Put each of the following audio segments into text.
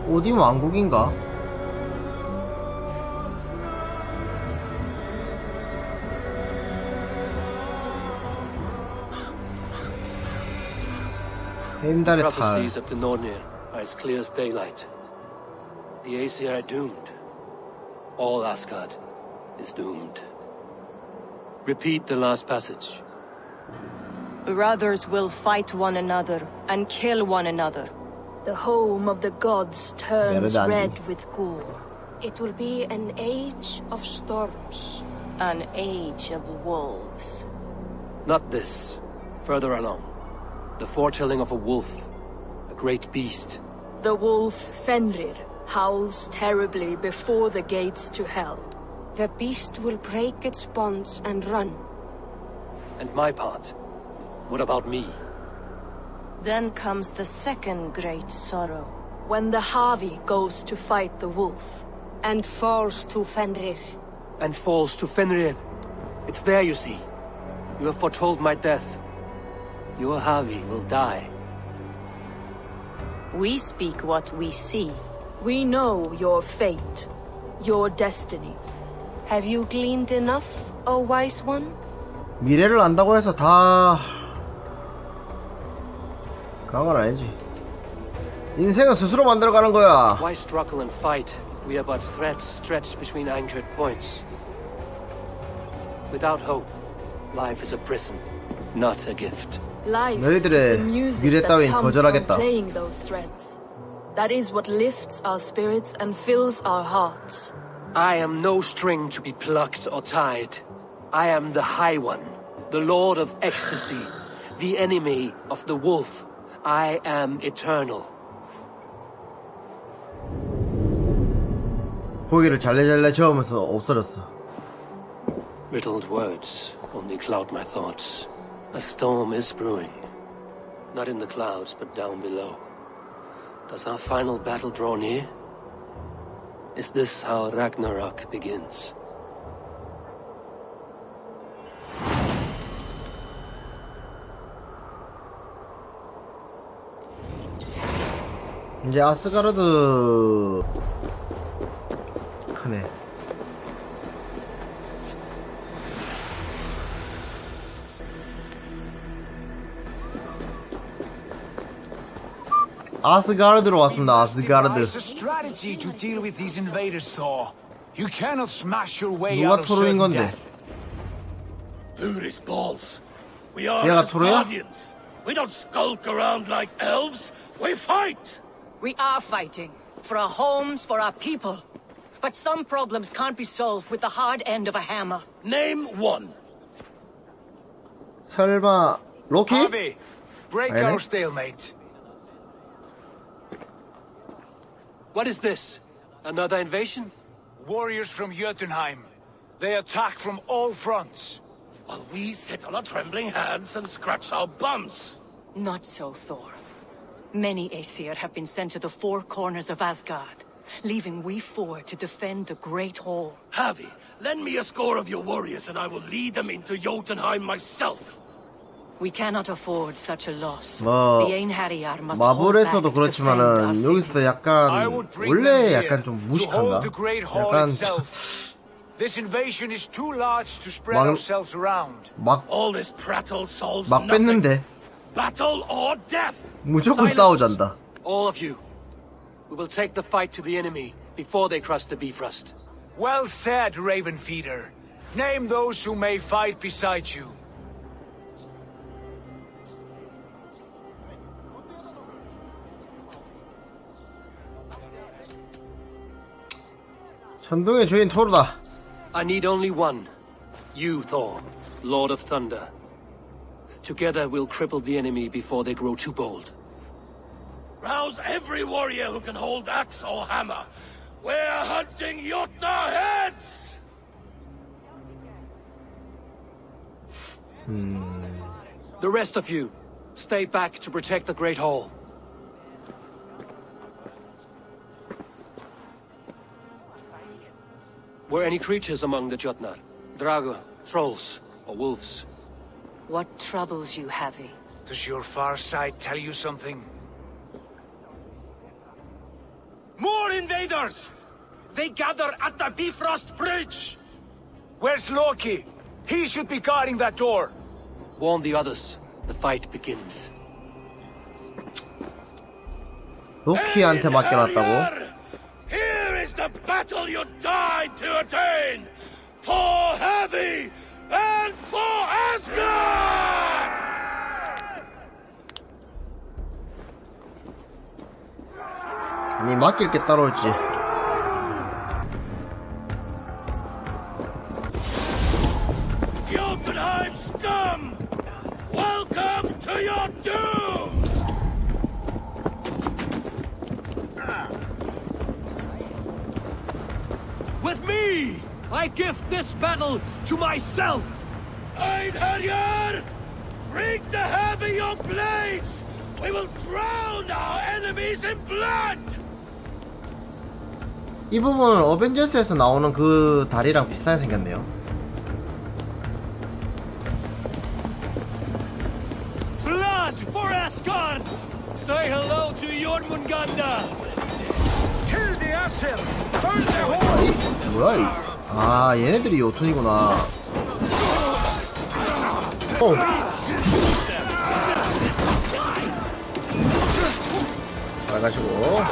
어디 왕국인가? 햄달의 탈. Prophecies of the Nornir are as clear as daylight. The Aesir are doomed. All Asgard is doomed. Repeat the last passage. Brothers will fight one another and kill one another. The home of the gods turns Meredani. red with gore. It will be an age of storms. An age of wolves. Not this. Further along. The foretelling of a wolf. A great beast. The wolf Fenrir howls terribly before the gates to hell. The beast will break its bonds and run. And my part. What about me? Then comes the second great sorrow. When the Havi goes to fight the wolf and falls to Fenrir. And falls to Fenrir. It's there, you see. You have foretold my death. Your Havi will die. We speak what we see. We know your fate, your destiny. Have you gleaned enough, O wise one? 미래를 안다고 해서 다 그런 건 아니지. 인생은 스스로 만들어가는 거야. Why struggle and fight? We are but threads stretched between anchored points. Without hope, life is a prison, not a gift. Life 너희들의 is the music 미래 that 따윈 comes from 거절하겠다. playing those threads. That is what lifts our spirits and fills our hearts. I am no string to be plucked or tied. I am the High One, the Lord of Ecstasy, the enemy of the wolf. I am eternal. 고기를 잘래잘래 저으면서 없어졌어. Riddled words only cloud my thoughts. A storm is brewing. Not in the clouds, but down below. Does our final battle draw near? Is this how Ragnarok begins? 이제 아스가르드 크네. 아스가르드로 왔습니다. 아스가르드. strategy to deal with these invaders, Thor. You cannot smash your way 누가 out of 토로인 certain 건데? death. Who is balls? We are 얘가 토로야? guardians. We don't skulk around like elves. We fight. We are fighting. For our homes, for our people. But some problems can't be solved with the hard end of a hammer. Name one. 설마 로키? Harvey, break Really? our stalemate. What is this? Another invasion? Warriors from Jotunheim. They attack from all fronts. While we sit on our trembling hands and scratch our bums. Not so, Thor. Many Aesir have been sent to the four corners of Asgard, leaving we four to defend the Great Hall. Havi, lend me a score of your warriors and I will lead them into Jotunheim myself. We cannot afford such a loss. 뭐 The Einherjar must hold back 마블에서도 to defend our 그렇지만은 city. 여기서도 I 약간 would bring 원래 them here 약간 좀 to 무식한가? hold the Great Hall 약간 itself. This invasion is too large to spread 막- ourselves around. 막 All this prattle solves 막 nothing. 뺐는데 Battle or death. 무조건 Silence! 싸우잔다. All of you. We will take the fight to the enemy before they cross the Bifrost. Well said, Ravenfeeder. Name those who may fight beside you. 천둥의 주인 토르다. I need only one. You, Thor, Lord of Thunder. Together we'll cripple the enemy before they grow too bold. Rouse every warrior who can hold axe or hammer. We're hunting Jotnar heads! The rest of you, stay back to protect the Great Hall. Were any creatures among the Jotnar? Drago, trolls, or wolves? What troubles you, Havi? Does your far side tell you something? Move invaders! They gather at the Bifrost Bridge! Where's Loki? He should be guarding that door. Warn the others. The fight begins. 로키한테 맡겨놨다고? Harrier! Here is the battle you died to attain! For Heavy and for Asgard! 아니 맡길 게 따로 있지. Jotunheim scum! Welcome to your doom! With me! I gift this battle to myself! Einherjar! Bring the Heavy your blades! We will drown our enemies in blood! 이 부분은 어벤져스에서 나오는 그 다리랑 비슷하게 생겼네요. Blood for Asgard! Say hello to Jormungandr! Kill the Asher! Burn the horse! 뭐야 이? 아 얘네들이 요tun이구나. 가가지고.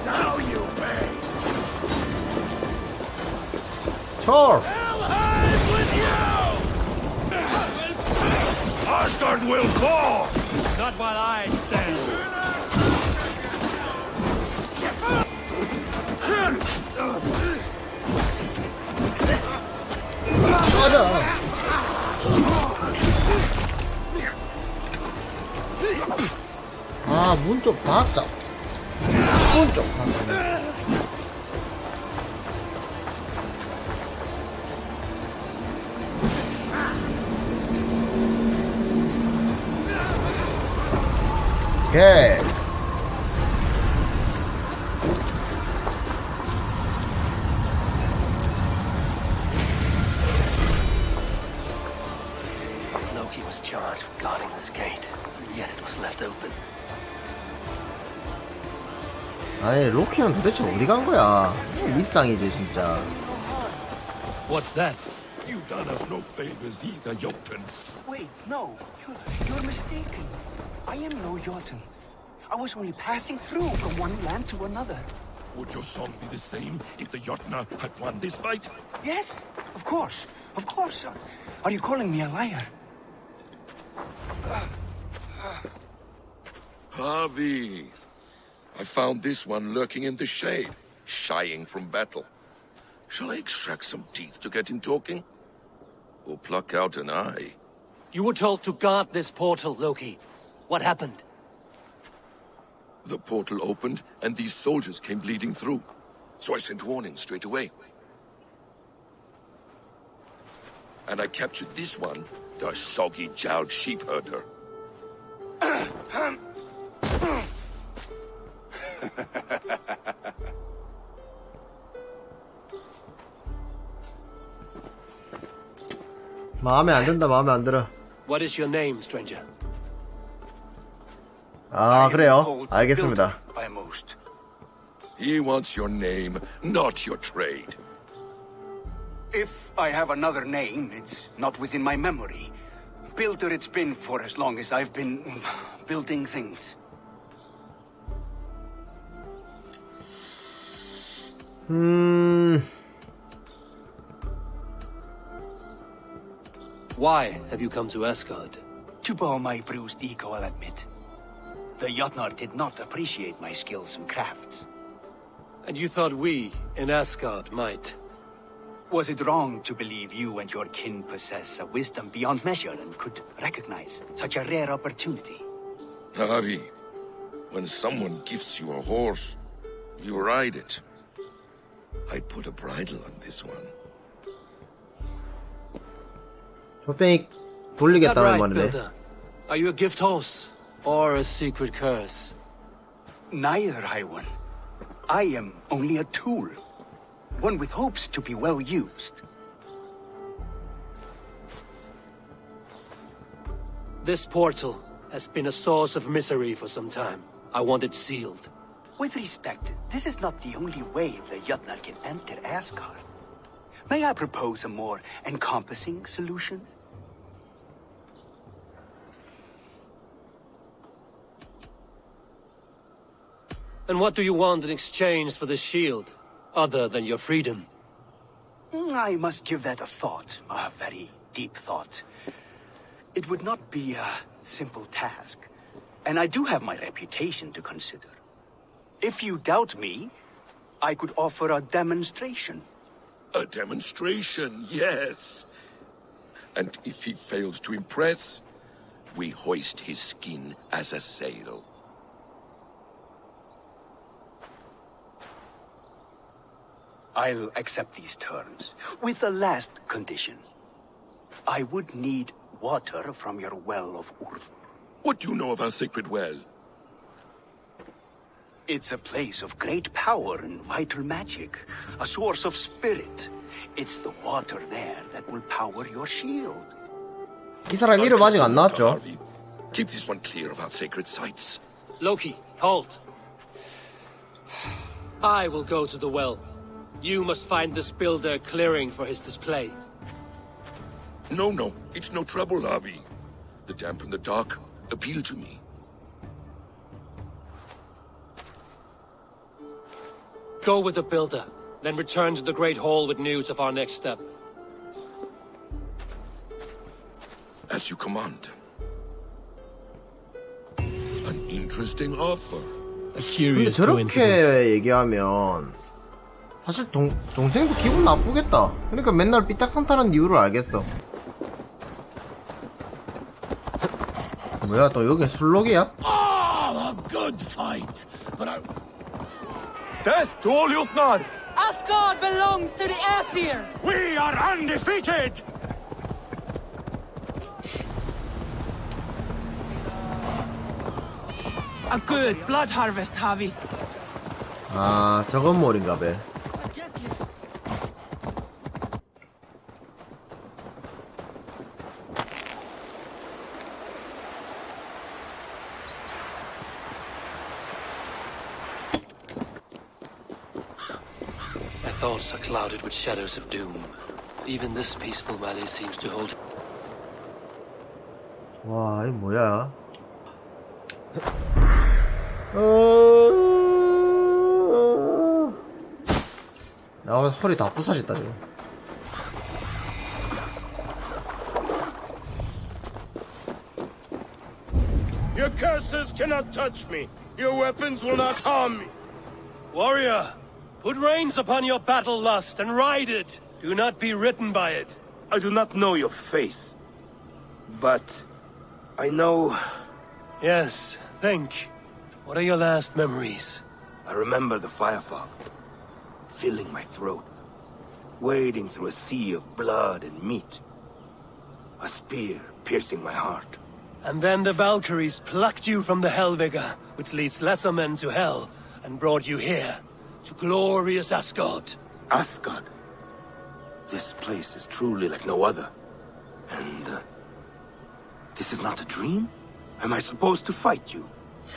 Now you pay! 철. Helheim with you! Asgard will fall! Not while I stand. 맞아. 아, 문 쪽 박자. 문 쪽 박자. 오케이. Loki was charged with guarding this gate, and yet it was left open. 아니, 로키는 도대체 어디 간 거야? 밉상이지, 진짜. What's that? You done us no favors either, Jotun. Wait, no. You're mistaken. I am no Jotun. I was only passing through from one land to another. Would your song be the same if the Jotnar had won this fight? Yes, of course. Of course. Are you calling me a liar? Harvey, I found this one lurking in the shade, shying from battle. Shall I extract some teeth to get him talking? Or pluck out an eye? You were told to guard this portal, Loki. What happened? The portal opened, and these soldiers came bleeding through. So I sent warning straight away. And I captured this one, the soggy-jowled sheep herder. 마음에 안 든다, 마음에 안 들어. What is your name, stranger? 아, 그래요? 알겠습니다. By most. He wants your name, not your trade. If I have another name, it's not within my memory. Builder it's been for as long as I've been building things. Why have you come to Asgard? To bow my bruised ego, I'll admit. The Jotnar did not appreciate my skills and crafts. And you thought we, in Asgard, might? Was it wrong to believe you and your kin possess a wisdom beyond measure and could recognize such a rare opportunity? Harvey, when someone gifts you a horse, you ride it. I put a bridle on this one. 조병이 Is that 돌리겠다는 right, 말이네. Builder? Are you a gift horse? Or a secret curse? Neither, High One. I am only a tool. One with hopes to be well used. This portal has been a source of misery for some time. I want it sealed. With respect, this is not the only way the Jötnar can enter Asgard. May I propose a more encompassing solution? And what do you want in exchange for the shield, other than your freedom? I must give that a thought, a very deep thought. It would not be a simple task, and I do have my reputation to consider. If you doubt me, I could offer a demonstration. A demonstration, yes. And if he fails to impress, we hoist his skin as a sail. I'll accept these terms, with the last condition. I would need water from your well of Urthur. What do you know of our sacred well? It's a place of great power and vital magic, a source of spirit. It's the water there that will power your shield. 이 사람 이름 아직 안 나왔죠? Harvey, keep this one clear of our sacred sites. Loki, halt. I will go to the well. You must find this builder clearing for his display. No, it's no trouble, Harvey. The damp and the dark appeal to me. Go with the builder, then return to the Great Hall with news of our next step. As you command. An interesting offer. A 근데 curious coincidence. 저렇게 얘기하면 사실 동생도 기분 나쁘겠다. 그러니까 맨날 삐딱선타는 이유를 알겠어. 뭐야, 또 여기 술록이야? A good fight, but I... Death to all Jötnar! Asgard belongs to the Aesir! We are undefeated! A good blood harvest, Havi. 아, 저건 뭘인가 봐. My thoughts are clouded with shadows of doom. Even this peaceful valley seems to hold... 와, 이 뭐야? 나 소리 다 부서졌다 지금. Your curses cannot touch me. Your weapons will not harm me. Warrior, put reins upon your battle lust and ride it. Do not be ridden by it. I do not know your face, but I know... Yes, think. What are your last memories? I remember the fire fog, filling my throat, wading through a sea of blood and meat. A spear piercing my heart. And then the Valkyries plucked you from the Helvega, which leads lesser men to hell, and brought you here, to glorious Asgard. Asgard. This place is truly like no other. And, this is not a dream? Am I supposed to fight you?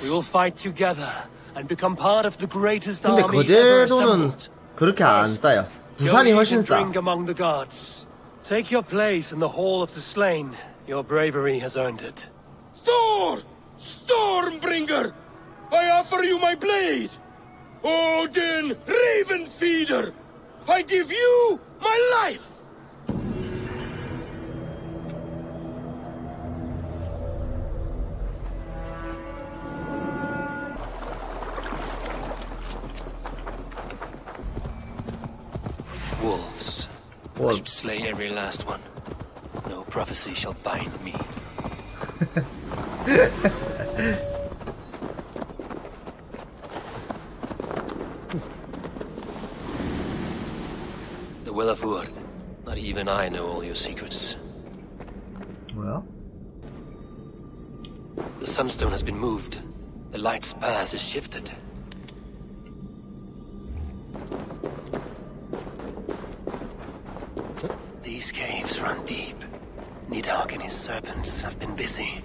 We will fight together, and become part of the greatest 근데 army ever 거제도는 assembled. 그렇게 안 싸요. Go 부산이 eat 훨씬 and 싸. drink among the gods. Take your place in the Hall of the Slain. Your bravery has earned it. Thor! Stormbringer! I offer you my blade! Odin, Raven Feeder! I give you my life! Wolves. I should slay every last one. No prophecy shall bind me. The Will of Urd. Not even I know all your secrets. 뭐야? The sunstone has been moved. The light's path is shifted. These caves run deep. Nidhogg and his serpents have been busy.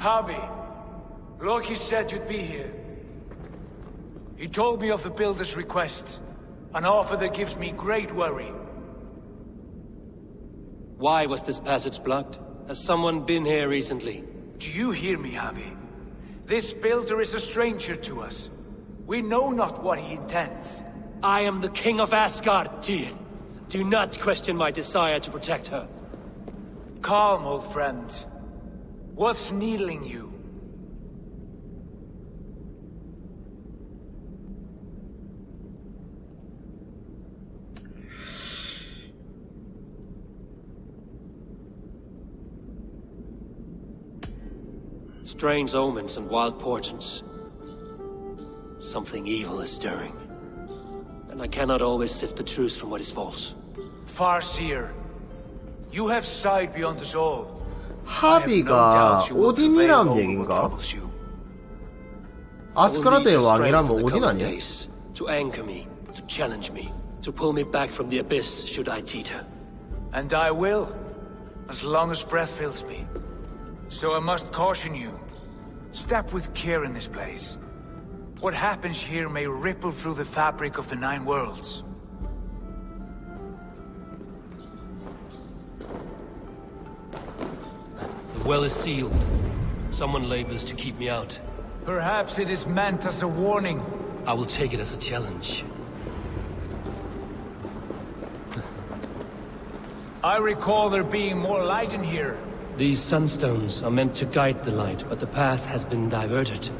Harvey, Loki said you'd be here. He told me of the Builder's request, an offer that gives me great worry. Why was this passage blocked? Has someone been here recently? Do you hear me, Harvey? This Builder is a stranger to us. We know not what he intends. I am the king of Asgard, Tyr. Do not question my desire to protect her. Calm, old friend. What's needling you? Strange omens and wild portents. Something evil is stirring. And I cannot always sift the truth from what is false. Farseer, you have sight beyond us all. I have no 하비가 doubt you will prevail 오딘이란 over what 얘긴가? troubles you. I will need 아스가르드의 your strength 왕이라면 in the 오딘 coming 아니야? days, to anchor me, to challenge me, to pull me back from the abyss should I teeter. And I will, as long as breath fills me. So I must caution you. Step with care in this place. What happens here may ripple through the fabric of the Nine Worlds. The well is sealed. Someone labors to keep me out. Perhaps it is meant as a warning. I will take it as a challenge. I recall there being more light in here. These sunstones are meant to guide the light, but the path has been diverted.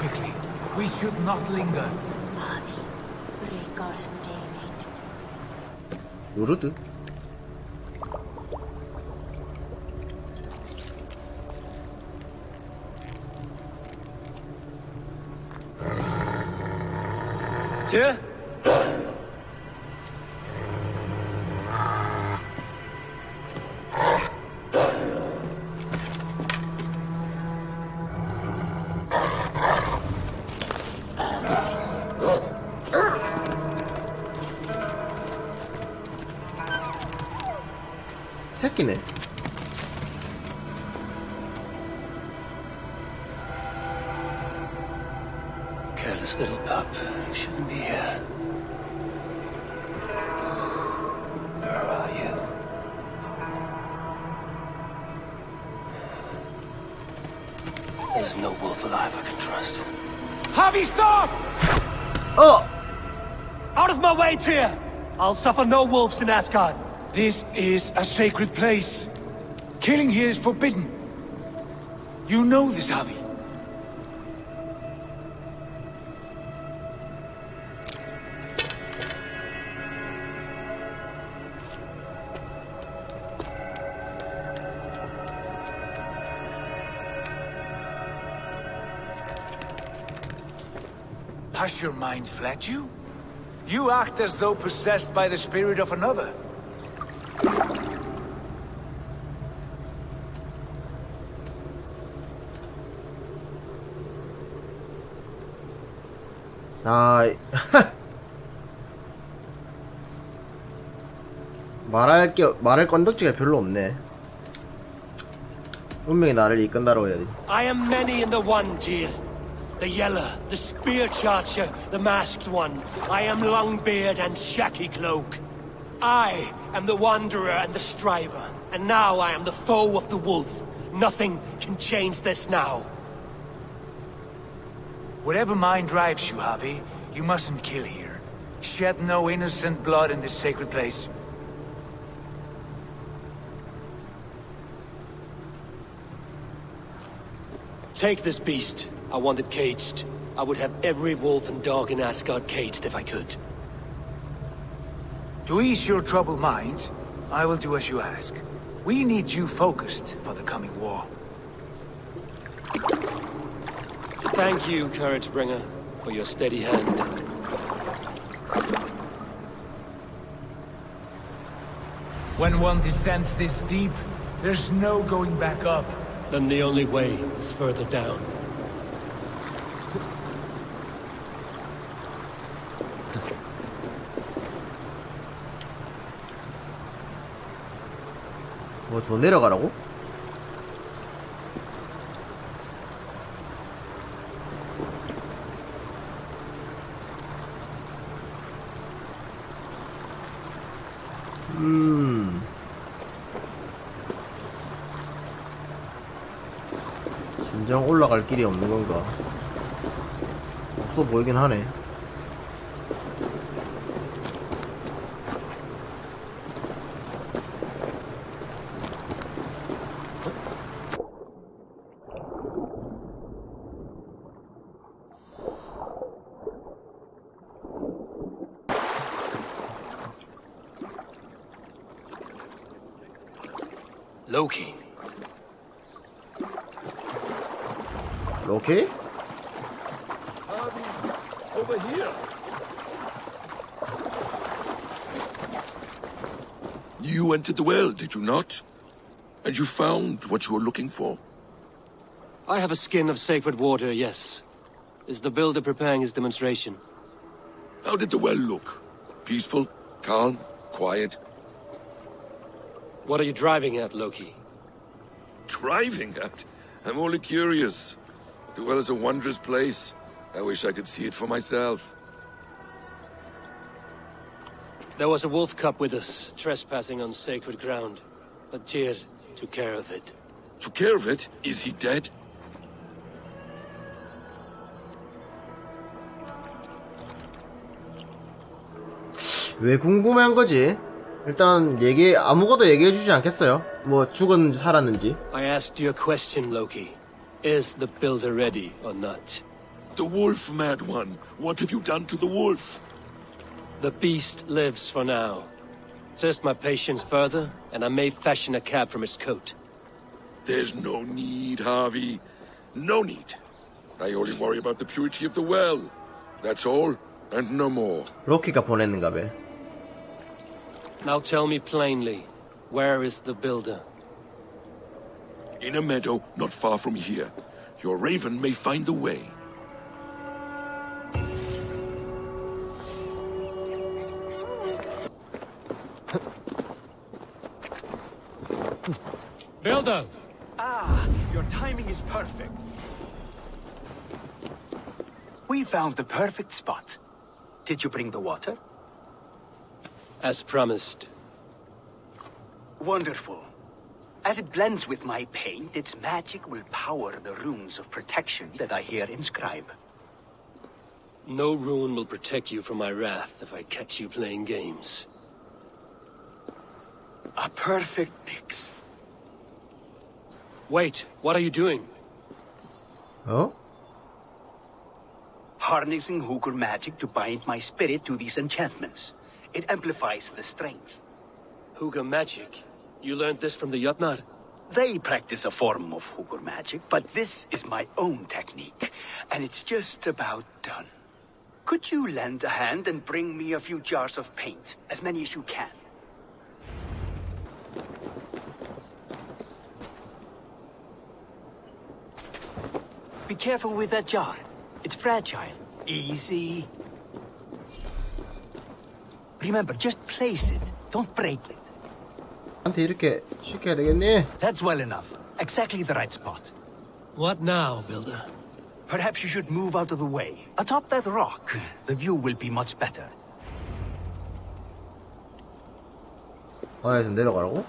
Quickly. We should not linger. Break our stalemate. 요르드? Tyr? 새끼네. Careless little pup. You shouldn't be here. Where are you? There's no wolf alive I can trust. Harvey, stop! 어! Out of my way, Tyr! I'll suffer no wolves in Asgard. This is a sacred place. Killing here is forbidden. You know this, Harvey. Has your mind fled you? You act as though possessed by the spirit of another. 아, 말할 건덕지가 별로 없네. 운명이 나를 이끈다라고 해야 돼. I am many in the one, Tyr. The Yeller, the Spear Charger, the Masked One. I am Longbeard and Shaky Cloak. I am the Wanderer and the Striver. And now I am the foe of the Wolf. Nothing can change this now. Whatever mind drives you, Harvey, you mustn't kill here. Shed no innocent blood in this sacred place. Take this beast. I want it caged. I would have every wolf and dog in Asgard caged if I could. To ease your troubled mind, I will do as you ask. We need you focused for the coming war. Thank you, Couragebringer, for your steady hand. When one descends this deep, there's no going back up. Then the only way is further down. 뭐 더 내려가라고? 진정 올라갈 길이 없는 건가? 없어 보이긴 하네. Loki. 오케이? Over here. You entered the well, did you not? And you found what you were looking for? I have a skin of sacred water, yes. Is the builder preparing his demonstration? How did the well look? Peaceful? Calm? Quiet? What are you driving at, Loki? Driving at? I'm only curious. The well is a wondrous place. I wish I could see it for myself. There was a wolf cub with us, trespassing on sacred ground. But Tyr took care of it. Took care of it? Is he dead? 왜 궁금한 거지? 일단 아무것도 얘기해주지 않겠어요? 뭐 죽었는지 살았는지. I asked you a question, Loki. Is the builder ready or not? The wolf, mad one. What have you done to the wolf? The beast lives for now. Test my patience further, and I may fashion a cap from its coat. There's no need, Harvey. No need. I only worry about the purity of the well. That's all, and no more. 로키가 보냈는가 봐. Now tell me plainly, where is the builder? In a meadow not far from here. Your raven may find the way. Builder! Ah, your timing is perfect. We found the perfect spot. Did you bring the water? As promised. Wonderful. As it blends with my paint, its magic will power the runes of protection that I here inscribe. No rune will protect you from my wrath if I catch you playing games. A perfect mix. Wait, what are you doing? 어? Harnessing Hooker magic to bind my spirit to these enchantments. It amplifies the strength. Huga magic? You learned this from the Jotnar? They practice a form of Hooker magic, but this is my own technique, and it's just about done. Could you lend a hand and bring me a few jars of paint? As many as you can. Be careful with that jar. It's fragile. Easy. Remember, just place it. Don't break it. 한테 이렇게 시켜야 되겠니? That's well enough. Exactly the right spot. What now, Builder? Perhaps you should move out of the way. Atop that rock, the view will be much better. 바다에서 내려가라고?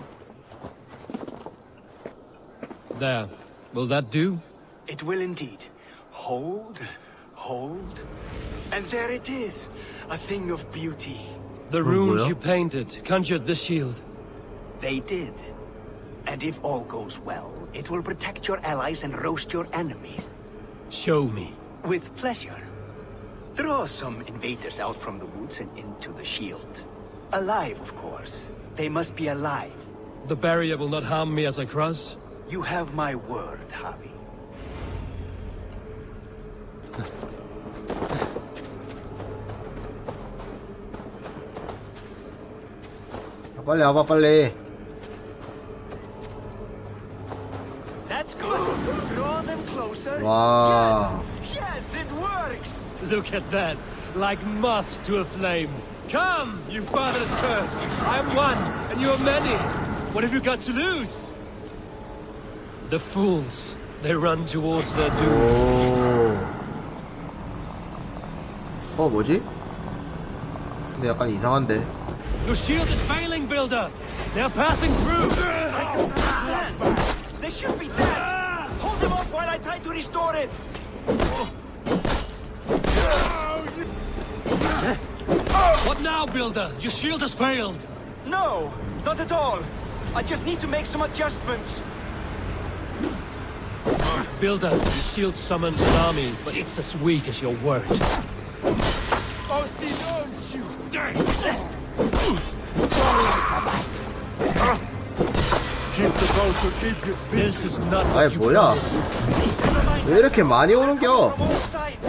There. Will that do? It will indeed. Hold, hold, and there it is. A thing of beauty. The runes 뭐야? you painted conjured the shield. They did. And if all goes well, it will protect your allies and roast your enemies. Show me. With pleasure. Draw some invaders out from the woods and into the shield. Alive, of course. They must be alive. The barrier will not harm me as I cross? You have my word, Javi. 빨리 와봐 빨리. That's good. Draw them closer. 와. Yes, it works. Look at that. Like moths to a flame. Come, you father's curse. I am one, and you are many. What have you got to lose? The fools. They run towards their doom. 오. 뭐지? 근데 약간 이상한데. Your shield is failing, Builder. They're passing through. They should be dead! Hold them off while I try to restore it! What now, Builder? Your shield has failed. No, not at all. I just need to make some adjustments. Builder, your shield summons an army, but it's as weak as your word. This is not 아이 what you 뭐야? promised. 왜 이렇게 많이 오는겨? From all sides.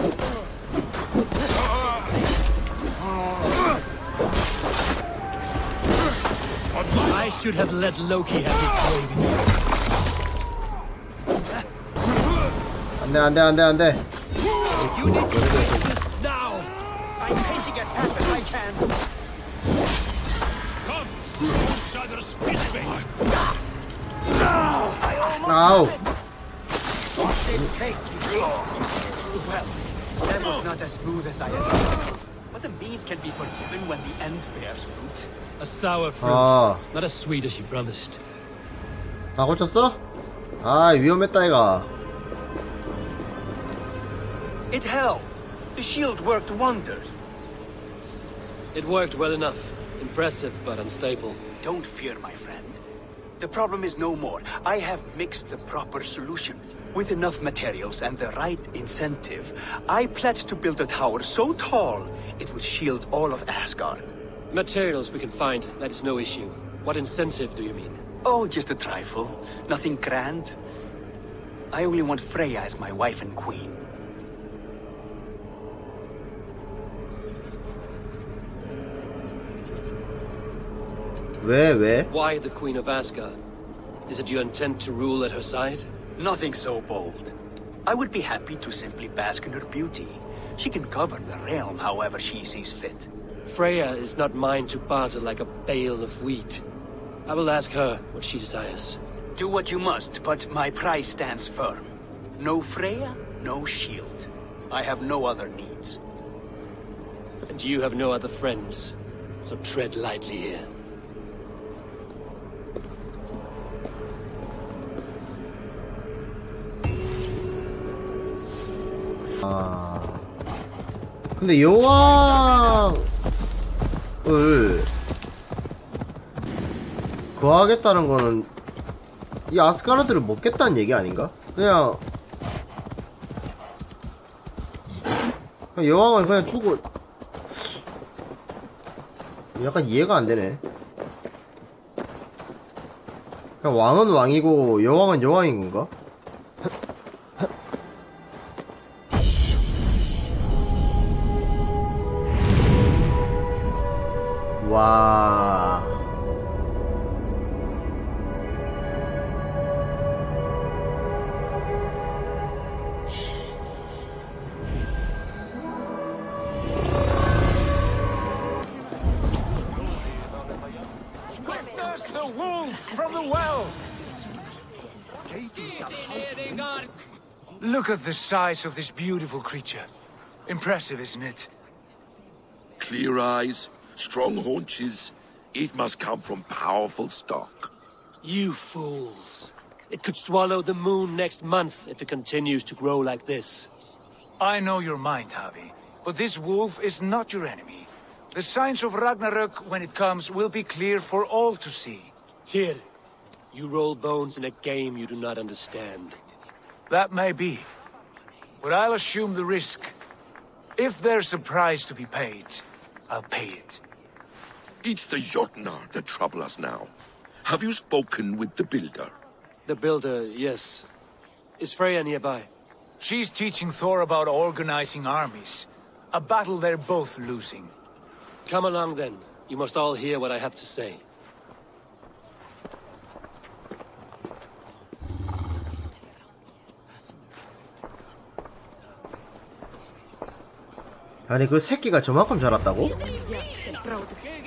I should have let Loki have his way with you. 안돼. You need to fix this now. I'm painting as fast as I can. Come, outsiders, finish me. 아우. Well, that was not as smooth as I had. But the means can be forgiven when the end bears fruit. A sour fruit, 아, not as sweet as you promised. 다 고쳤어? 아, 위험했다 이가. It held. The shield worked wonders. It worked well enough. Impressive, but unstable. Don't fear, my friend. The problem is no more. I have mixed the proper solution. With enough materials and the right incentive, I pledge to build a tower so tall it would shield all of Asgard. Materials we can find, that is no issue. What incentive do you mean? Oh, just a trifle. Nothing grand. I only want Freya as my wife and queen. 왜? Why the Queen of Asgard? Is it your intent to rule at her side? Nothing so bold. I would be happy to simply bask in her beauty. She can govern the realm however she sees fit. Freya is not mine to barter like a bale of wheat. I will ask her what she desires. Do what you must, but my price stands firm. No Freya, no shield. I have no other needs. And you have no other friends, so tread lightly here. 아. 근데 여왕을 구하겠다는 거는 이 아스가르드를 먹겠다는 얘기 아닌가? 그냥 여왕은 그냥 주고 약간 이해가 안 되네. 그냥 왕은 왕이고 여왕은 여왕인 건가? 와. Witness the wolf from the well! Look at the size of this beautiful creature. Impressive, isn't it? Clear eyes, strong haunches. It must come from powerful stock. You fools. It could swallow the moon next month if it continues to grow like this. I know your mind, Javi, but this wolf is not your enemy. The signs of Ragnarök, when it comes, will be clear for all to see. Tyr, you roll bones in a game you do not understand. That may be, but I'll assume the risk. If there's a price to be paid, I'll pay it. It's the Jotnar that trouble us now. Have you spoken with the builder? The builder, yes. Is Freya nearby? She's teaching Thor about organizing armies. A battle they're both losing. Come along then. You must all hear what I have to say. 아니 그 새끼가 저만큼 자랐다고?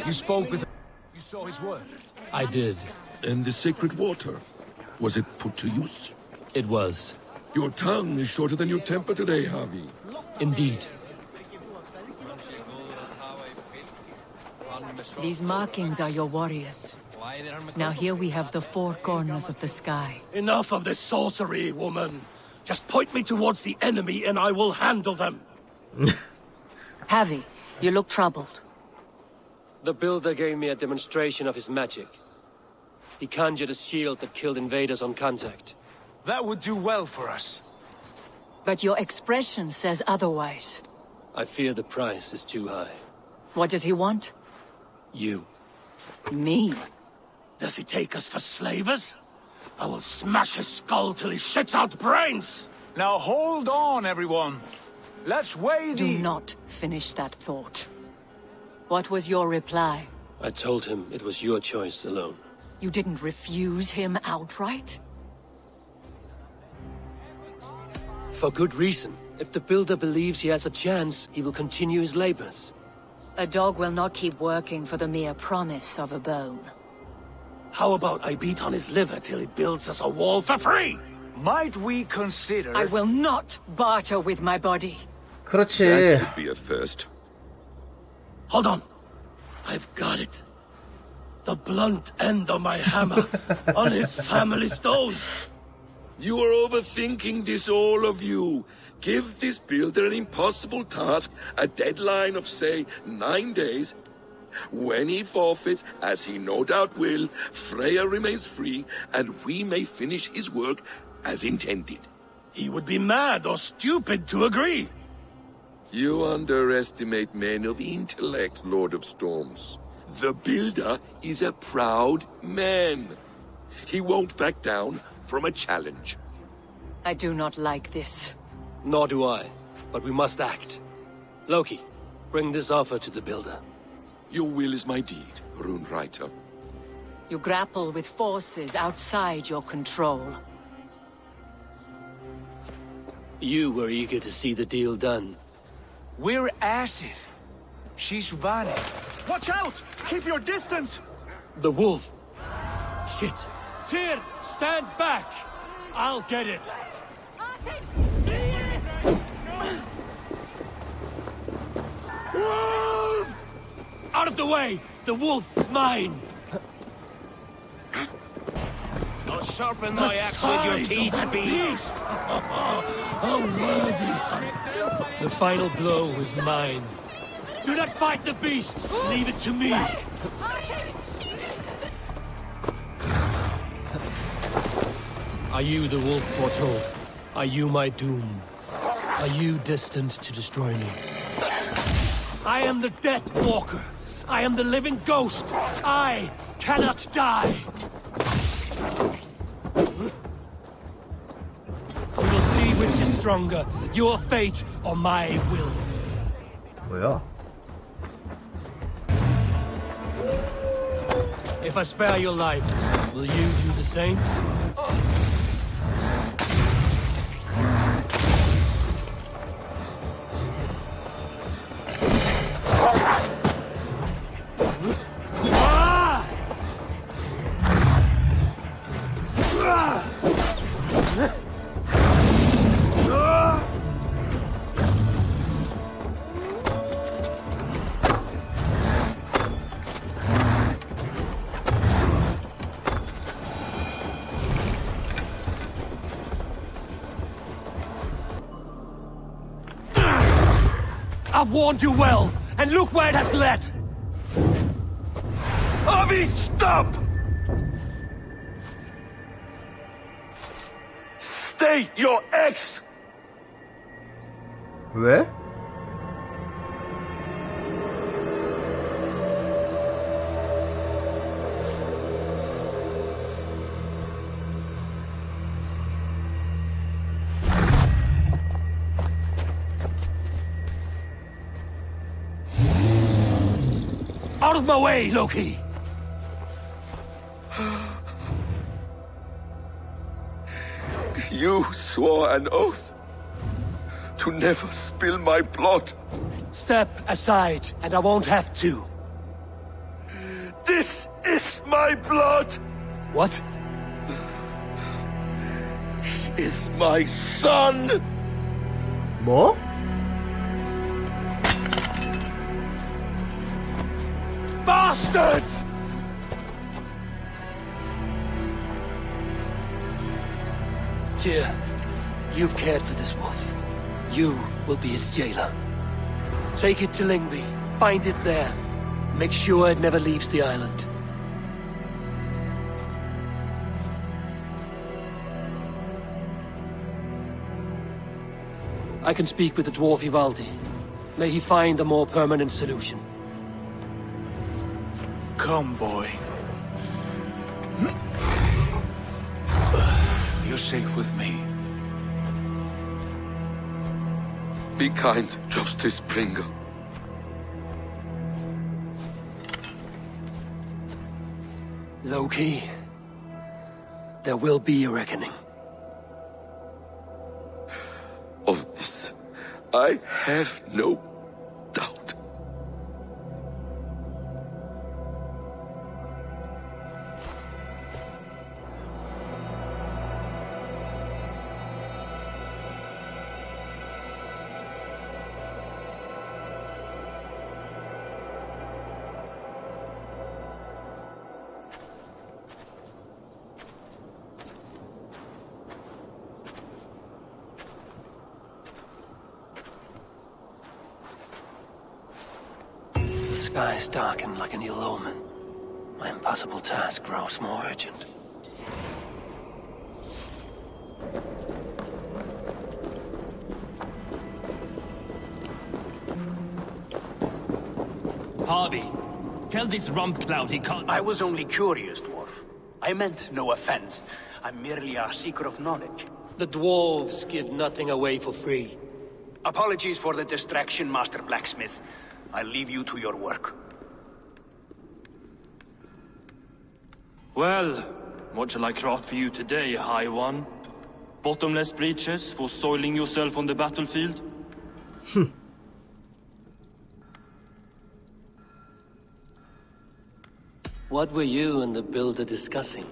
You spoke with... You saw his work? I did. And the sacred water, was it put to use? It was. Your tongue is shorter than your temper today, Harvey. Indeed. These markings are your warriors. Now here we have the four corners of the sky. Enough of this sorcery, woman. Just point me towards the enemy and I will handle them. Javi, you look troubled. The builder gave me a demonstration of his magic. He conjured a shield that killed invaders on contact. That would do well for us. But your expression says otherwise. I fear the price is too high. What does he want? You. Me? Does he take us for slavers? I will smash his skull till he shits out brains! Now hold on, everyone. Let's weigh the... Do not finish that thought. What was your reply? I told him it was your choice alone. You didn't refuse him outright? For good reason. If the builder believes he has a chance, he will continue his labors. A dog will not keep working for the mere promise of a bone. How about I beat on his liver till he builds us a wall for free? Might we consider... I will not barter with my body. 그렇지. That could be a first. Hold on. I've got it. The blunt end of my hammer on his family stone. You are overthinking this, all of you. Give this builder an impossible task, a deadline of, say, 9 days. When he forfeits, as he no doubt will, Freya remains free, and we may finish his work as intended. He would be mad or stupid to agree. You underestimate men of intellect, Lord of Storms. The builder is a proud man. He won't back down from a challenge. I do not like this. Nor do I, but we must act. Loki, bring this offer to the builder. Your will is my deed, Rune Writer. You grapple with forces outside your control. You were eager to see the deal done. We're acid. She's Vale. Watch out! Keep your distance! The wolf! Shit! Tyr, stand back! I'll get it! Wolf! Out of the way! The wolf is mine! I'll sharpen thy axe with your teeth, beast. A worthy hunt. The final blow was mine. Do not fight the beast! Leave it to me! Are you the wolf foretold? Are you my doom? Are you destined to destroy me? I am the Death Walker. I am the living ghost. I cannot die. We will see which is stronger, your fate or my will. 뭐야? If I spare your life, will you do the same? I've warned you well, and look where it has led! Avi, stop! Stay your ex! 왜? Out of my way, Loki! You swore an oath to never spill my blood. Step aside, and I won't have to. This is my blood! What? He is my son! 뭐? Bastard! Tyr, you've cared for this wolf. You will be its jailer. Take it to Lingby. Find it there. Make sure it never leaves the island. I can speak with the dwarf Ivaldi. May he find a more permanent solution. Come, boy. You're safe with me. Be kind, Justice Bringer. Loki, there will be a reckoning. Of this, I have no doubt. The skies darken like an ill omen. My impossible task grows more urgent. Harvey, tell this rump cloud he can't... I was only curious, dwarf. I meant no offense. I'm merely a seeker of knowledge. The dwarves give nothing away for free. Apologies for the distraction, Master Blacksmith. I'll leave you to your work. Well, what shall I craft for you today, High One? Bottomless breeches for soiling yourself on the battlefield? What were you and the builder discussing?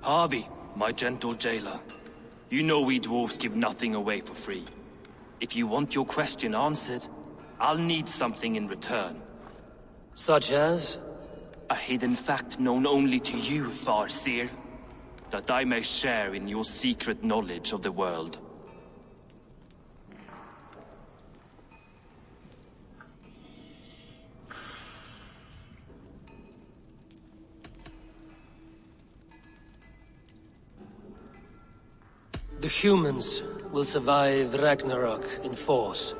Harvey, my gentle jailer. You know we dwarves give nothing away for free. If you want your question answered, I'll need something in return. Such as? A hidden fact known only to you, Farseer. That I may share in your secret knowledge of the world. The humans will survive Ragnarok in force,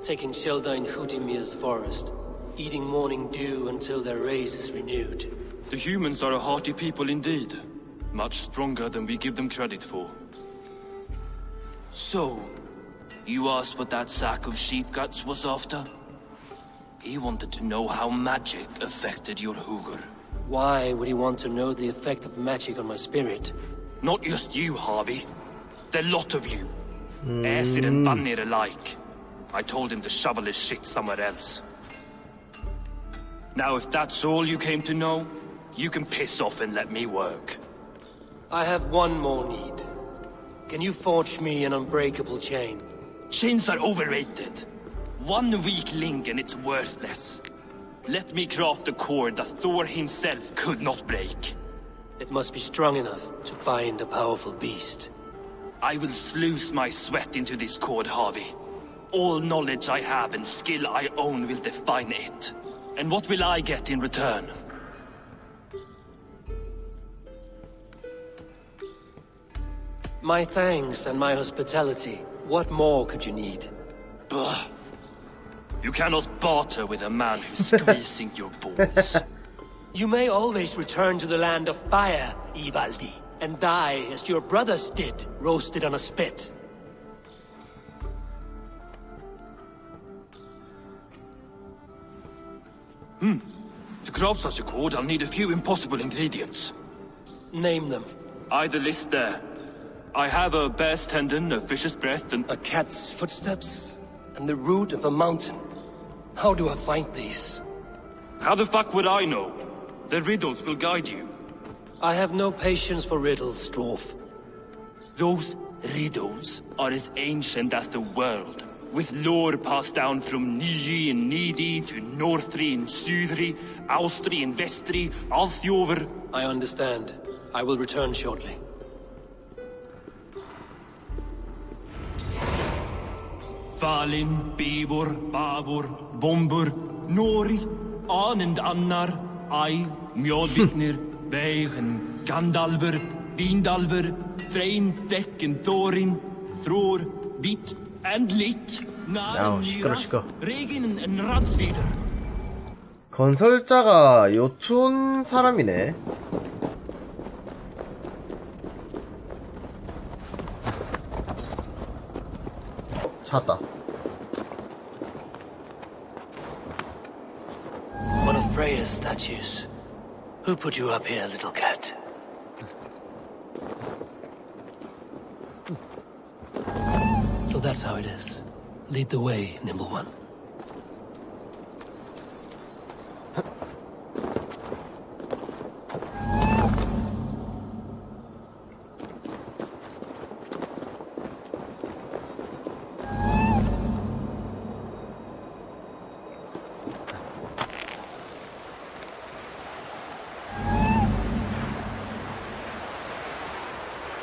taking shelter in Hutimir's forest, eating morning dew until their race is renewed. The humans are a hearty people indeed. Much stronger than we give them credit for. So, you asked what that sack of sheep guts was after? He wanted to know how magic affected your Hugr. Why would he want to know the effect of magic on my spirit? Not just you, Harvey. The lot of you. Aesir and Vanir alike. I told him to shovel his shit somewhere else. Now if that's all you came to know, you can piss off and let me work. I have one more need. Can you forge me an unbreakable chain? Chains are overrated. One weak link and it's worthless. Let me craft a cord that Thor himself could not break. It must be strong enough to bind a powerful beast. I will sluice my sweat into this cord, Harvey. All knowledge I have and skill I own will define it. And what will I get in return? My thanks and my hospitality. What more could you need? Ugh. You cannot barter with a man who's squeezing your balls. You may always return to the land of fire, Ivaldi, and die as your brothers did, roasted on a spit. To craft such a cord, I'll need a few impossible ingredients. Name them. The list there. I have a bear's tendon, a fish's breath, and... A cat's footsteps, and the root of a mountain. How do I find these? How the fuck would I know? The riddles will guide you. I have no patience for riddles, dwarf. Those riddles are as ancient as the world, with lore passed down from Niji and Needy to Northri and Sudri, Austri and Vestri, Althjover. I understand. I will return shortly. Falin, Beivor, Bavor, Bombur, Nori, Anand Annar, Ai, Mjolvitnir, Veigen, Gandalver, Vindalver, Thrain, Dekken, Thorin, Thror, Vit, and Lit, 야, 시끄러. Regin, and Ransvider. 건설자가 요툰 사람이네. 찾았다. One of Freya's statues. Who put you up here, little cat? So that's how it is. Lead the way, nimble one.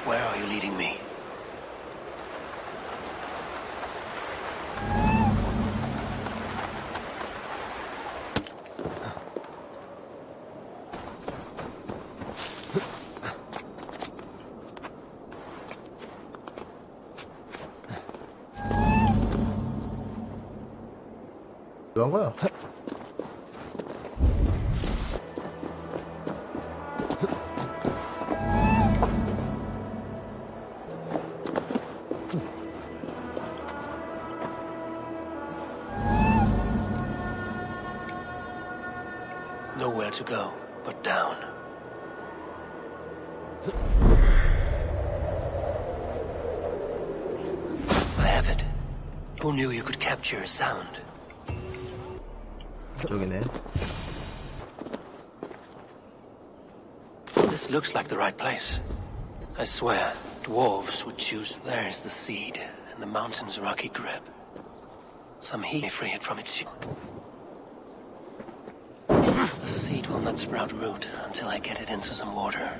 Where are you leading me? 뭐 한 거야? Nowhere to go but down. I have it. Who knew you could capture a sound? 저기네. This looks like the right place. I swear, dwarves would choose. There's the seed in the mountain's rocky grip. Some heat may free it from its... The seed will not sprout root until I get it into some water.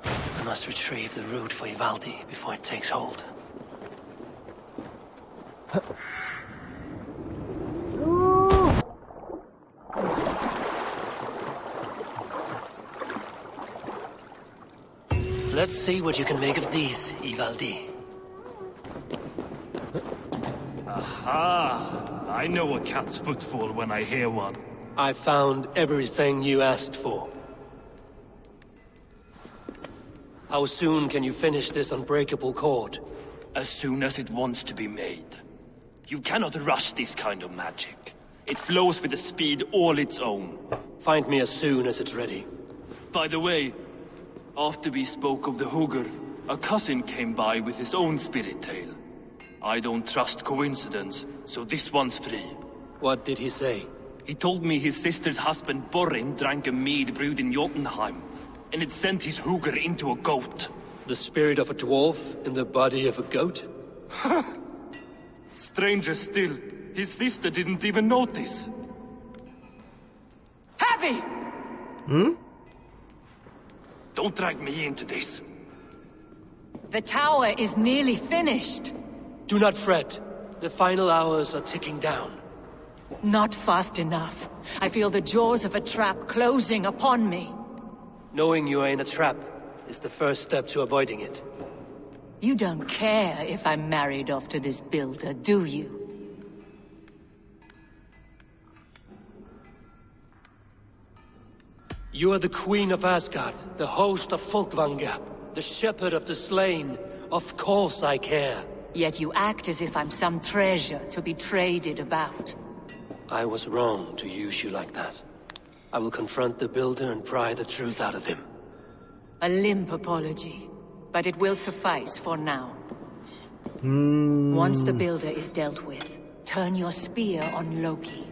I must retrieve the root for Ivaldi before it takes hold. Let's see what you can make of these, Ivaldi. Aha! I know a cat's footfall when I hear one. I found everything you asked for. How soon can you finish this unbreakable cord? As soon as it wants to be made. You cannot rush this kind of magic. It flows with a speed all its own. Find me as soon as it's ready. By the way, after we spoke of the Hugger, a cousin came by with his own spirit tale. I don't trust coincidence, so this one's free. What did he say? He told me his sister's husband Borin drank a mead brewed in Jotunheim, and it sent his Hugger into a goat. The spirit of a dwarf in the body of a goat? Stranger still, his sister didn't even notice. Heavy! Don't drag me into this. The tower is nearly finished. Do not fret. The final hours are ticking down. Not fast enough. I feel the jaws of a trap closing upon me. Knowing you are in a trap is the first step to avoiding it. You don't care if I'm married off to this builder, do you? You are the Queen of Asgard, the host of Folkvanga, the shepherd of the slain. Of course I care. Yet you act as if I'm some treasure to be traded about. I was wrong to use you like that. I will confront the builder and pry the truth out of him. A limp apology, but it will suffice for now. Once the Builder is dealt with, turn your spear on Loki.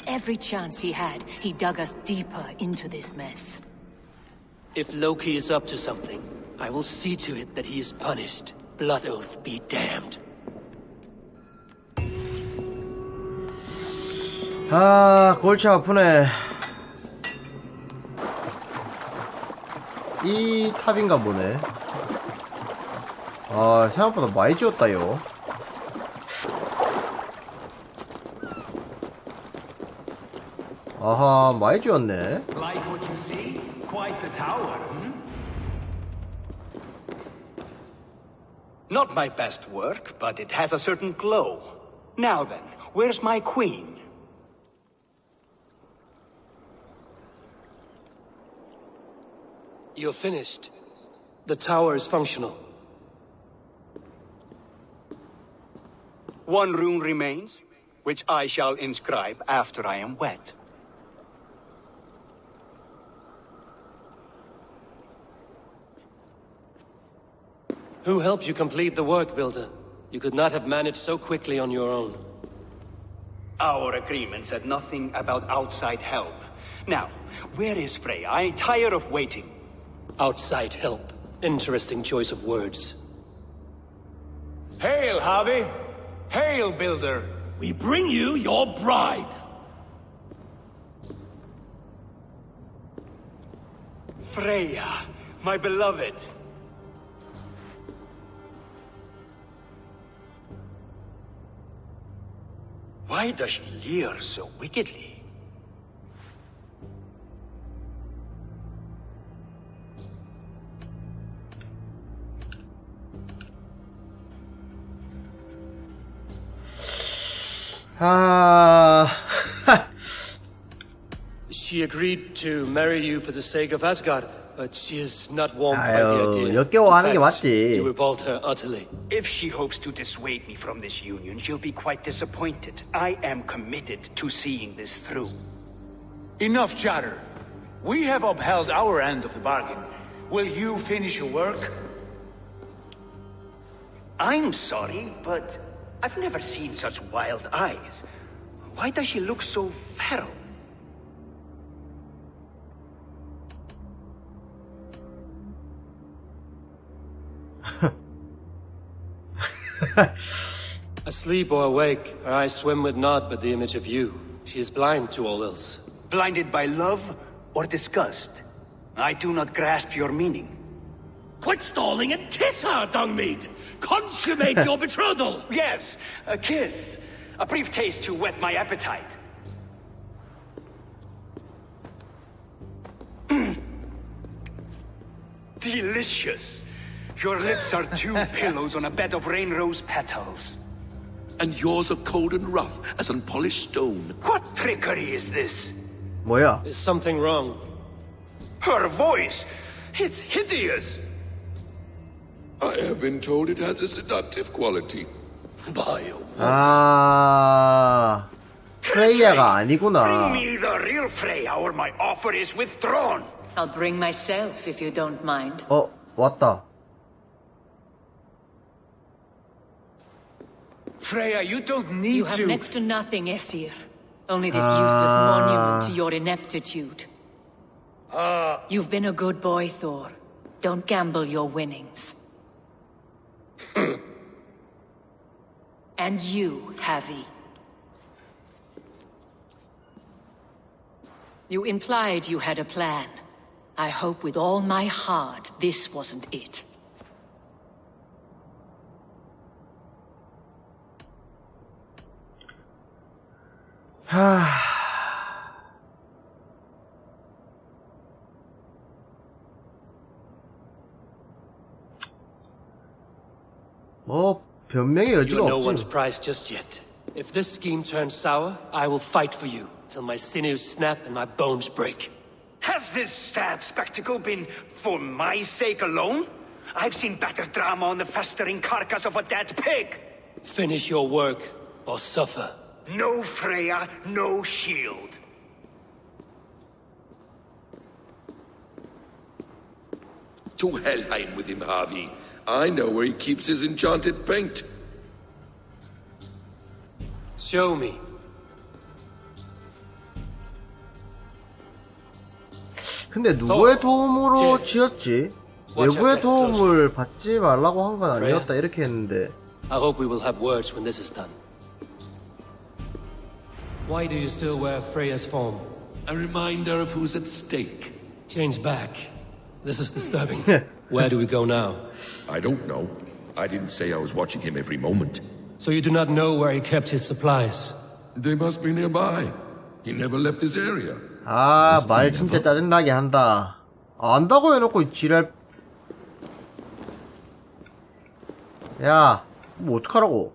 Every chance he had, he dug us deeper into this mess. If Loki is up to something, I will see to it that he is punished. Blood Oath be damned. 아, 골치 아프네. 이 탑인가 보네. 아, 생각보다 많이 지웠다요. 아하, 많이 지웠네. Like what you see? Quite the tower, Not my best work, but it has a certain glow. Now then, where's my queen? You're finished. The tower is functional. One rune remains, which I shall inscribe after I am wed. Who helped you complete the work, Builder? You could not have managed so quickly on your own. Our agreement said nothing about outside help. Now, where is Freya? I tire of waiting. Outside help. Interesting choice of words. Hail, Harvey! Hail, Builder! We bring you your bride. Freya, my beloved. Why does she leer so wickedly? She agreed to marry you for the sake of Asgard, but she is not warmed by the 아유, idea. 역겨워하는 게 In fact, 맞지. you revolt her utterly. If she hopes to dissuade me from this union, she'll be quite disappointed. I am committed to seeing this through. Enough chatter. We have upheld our end of the bargain. Will you finish your work? I'm sorry, but I've never seen such wild eyes. Why does she look so feral? Asleep or awake, her eyes swim with naught but the image of you. She is blind to all else. Blinded by love or disgust? I do not grasp your meaning. Quit stalling and kiss her, Dungmeat! Consummate your betrothal! Yes, a kiss. A brief taste to whet my appetite. Delicious. Your lips are two pillows on a bed of rain rose petals. And yours are cold and rough as unpolished stone. What trickery is this? 뭐야? Is something wrong? Her voice! It's hideous! I have been told it has a seductive quality. By a wolf. 아, 프레이야가 아니구나. Bring me the real Freya or my offer is withdrawn. I'll bring myself if you don't mind. 어, 왔다. Freya, you don't need You have to... next to nothing, Aesir. Only this useless monument to your ineptitude. You've been a good boy, Thor. Don't gamble your winnings. And you, Havi. You implied you had a plan. I hope with all my heart this wasn't it. 뭐 변명의 여지가 You're no one's 없지. prize just yet. If this scheme turns sour, I will fight for you till my sinews snap and my bones break. Has this sad spectacle been for my sake alone? I've seen better drama on the festering carcass of a dead pig. Finish your work or suffer. No Freya, no shield. To Helheim with him, Harvey. I know where he keeps his enchanted paint. Show me. 근데 누구의 도움으로 지었지? 외부의 도움을 받지 말라고 한 건 아니었다 이렇게 했는데. I hope we will have words when this is done. Why do you still wear Freya's form? A reminder of who's at stake. Change back. This is disturbing. Where do we go now? I don't know. I didn't say I was watching him every moment. So you do not know where he kept his supplies? They must be nearby. He never left this area. 아, 말 진짜 짜증나게 한다. 안다고 해놓고 지랄. 야, 뭐 어떡하라고.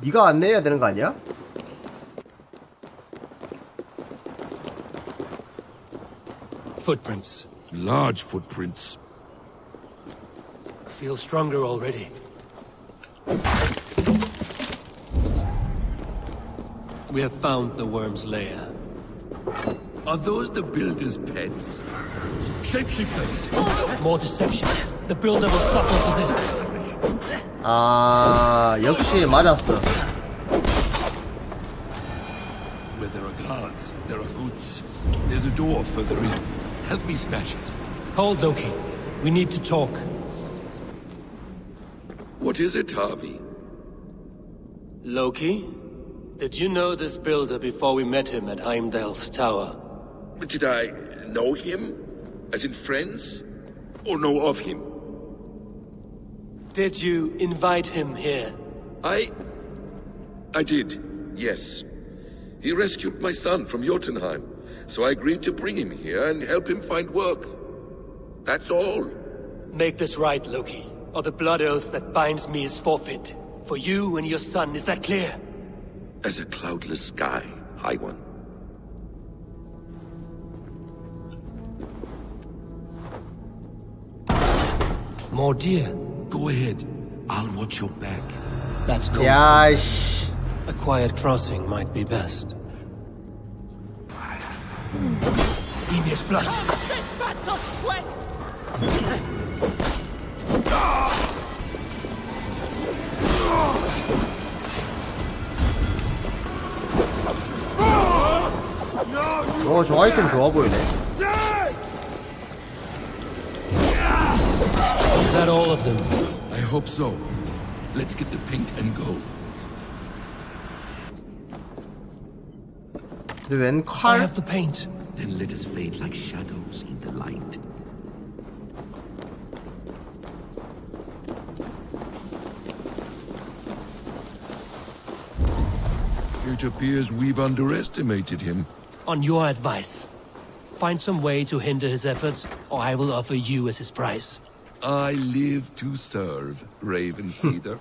네가 안내해야 되는 거 아니야? Footprints. Large footprints. Feel stronger already. We have found the worm's lair. Are those the builder's pets? Shapeshifters! More deception. The builder will suffer for this. 아, 역시 맞았어. Where there are guards, there are goods. There's a door further in. Help me smash it. Hold, Loki. We need to talk. What is it, Harvey? Loki? Did you know this builder before we met him at Heimdall's tower? Did I know him? As in friends? Or know of him? Did you invite him here? I did, yes. He rescued my son from Jotunheim, so I agreed to bring him here and help him find work. That's all. Make this right, Loki, or the blood oath that binds me is forfeit. For you and your son, is that clear? As a cloudless sky, High One. More deer. Go ahead. I'll watch your back. That's cool. 야, 씨. A quiet crossing might be best. Devious blood. 저 아이템 좋아 보이네. Is that all of them? I hope so. Let's get the paint and go. 근데 웬 I 칼? have the paint. Then let us fade like shadows in the light. It appears we've underestimated him. On your advice. Find some way to hinder his efforts, or I will offer you as his price. I live to serve, Raven Feather.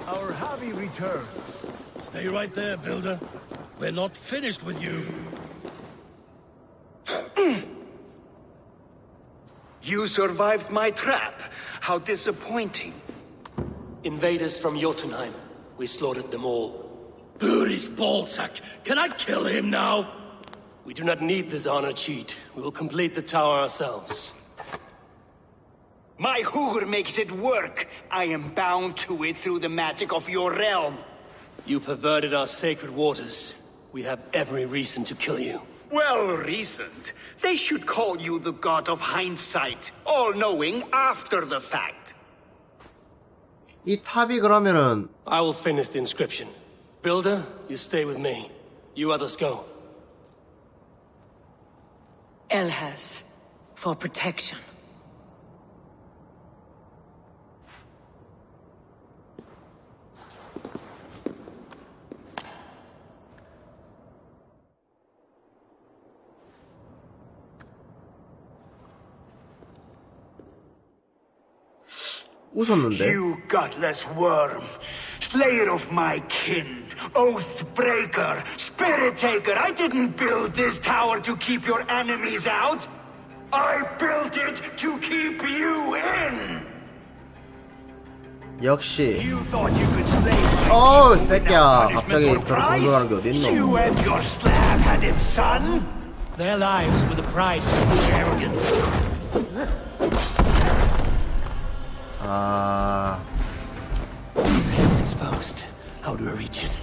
Our Javi returns. Stay right there, Builder. We're not finished with you. You survived my trap. How disappointing. Invaders from Jotunheim. We slaughtered them all. Buri's ballsack. Can I kill him now? We do not need this honor cheat. We will complete the tower ourselves. My Hugr makes it work. I am bound to it through the magic of your realm. You perverted our sacred waters. We have every reason to kill you. Well reasoned. They should call you the god of hindsight, all-knowing after the fact. 이 탑이 그러면은 I will finish the inscription. Builder, you stay with me. You others go. Elhas, for protection. 웃었는데. You godless worm, slayer of my kin, oath breaker, spirit taker. I didn't build this tower to keep your enemies out. I built it to keep you in. 역시. You thought you could slay my 어우, people 새끼야. without 갑자기 punishment or 저렇게 prize? 공격하는 게 어딨노? You and your slab-headed son. Their lives were the price of this arrogance. 아. His head's exposed. How do I reach it?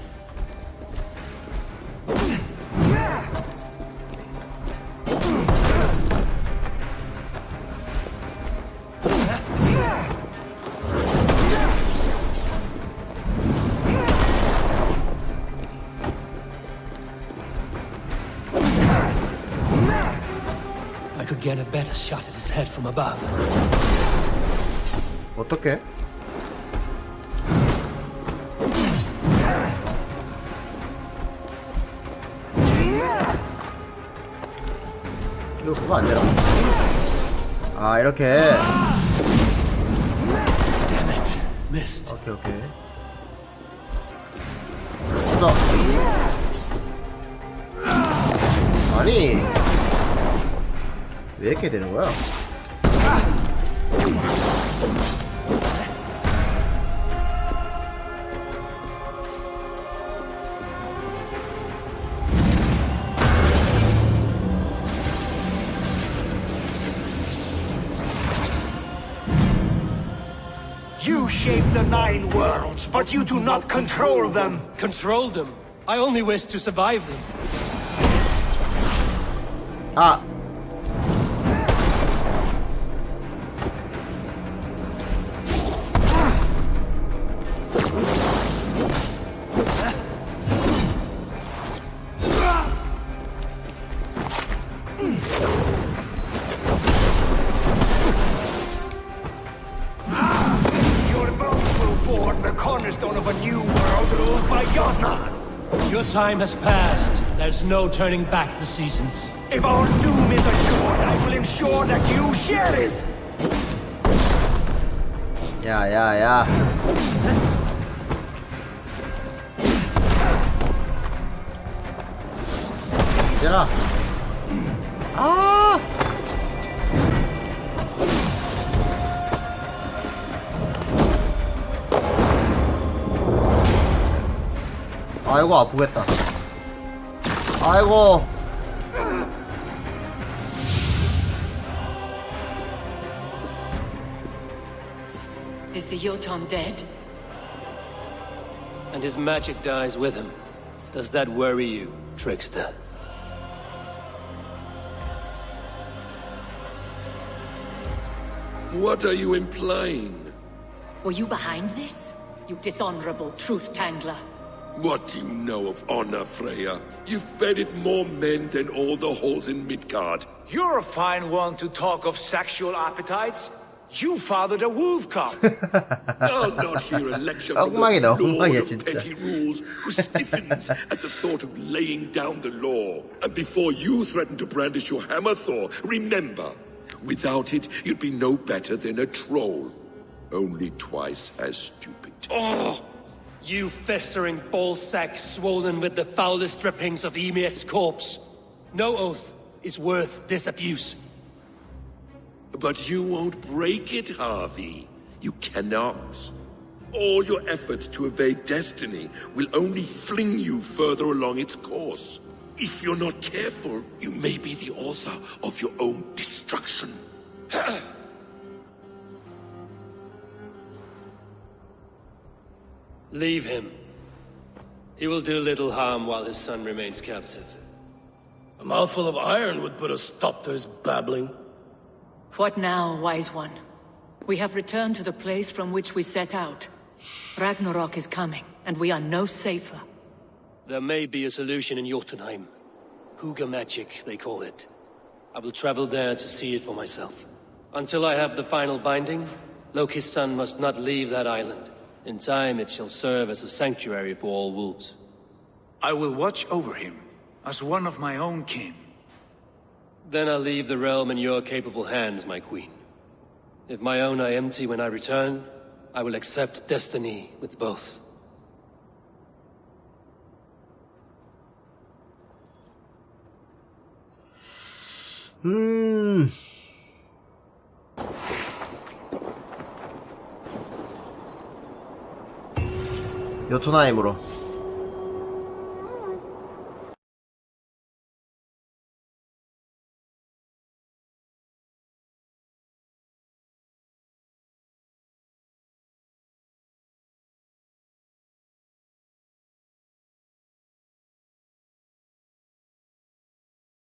I could get a better shot at his head from above. 어떻게? 이거 그거 안 되나? 아 이렇게. Damn it, missed. 오케이 오케이. 더. 아니 왜 이렇게 되는 거야? You shape the 9 worlds, but you do not control them. Control them? I only wish to survive them. 아. Your bones will form the cornerstone of a new world ruled by Jotnar. Your time has passed. There's no turning back the seasons. If our doom is assured, I will ensure that you share it. 야야야. 얘들아. 아. 아이고 아프겠다. 아이고. Is the Jotun dead? And his magic dies with him. Does that worry you, trickster? What are you implying? Were you behind this? You dishonorable truth-tangler. What do you know of honor, Freya? You've fed it more men than all the halls in Midgard. You're a fine one to talk of sexual appetites. You fathered a wolf cub. I'll not hear a lecture from the 엉망이다, Lord 엉망이야, of 진짜. Petty Rules who stiffens at the thought of laying down the law. And before you threaten to brandish your hammer, Thor, remember, without it, you'd be no better than a troll. Only twice as stupid. Oh! You festering ballsack swollen with the foulest drippings of Ymir's corpse. No oath is worth this abuse. But you won't break it, Harvey. You cannot. All your efforts to evade destiny will only fling you further along its course. If you're not careful, you may be the author of your own destruction. Leave him. He will do little harm while his son remains captive. A mouthful of iron would put a stop to his babbling. What now, wise one? We have returned to the place from which we set out. Ragnarok is coming, and we are no safer. There may be a solution in Jotunheim. Hugger magic, they call it. I will travel there to see it for myself. Until I have the final binding, Loki's son must not leave that island. In time, it shall serve as a sanctuary for all wolves. I will watch over him, as one of my own kin. Then I'll leave the realm in your capable hands, my queen. If my own are empty when I return, I will accept destiny with both. 요tun하임으로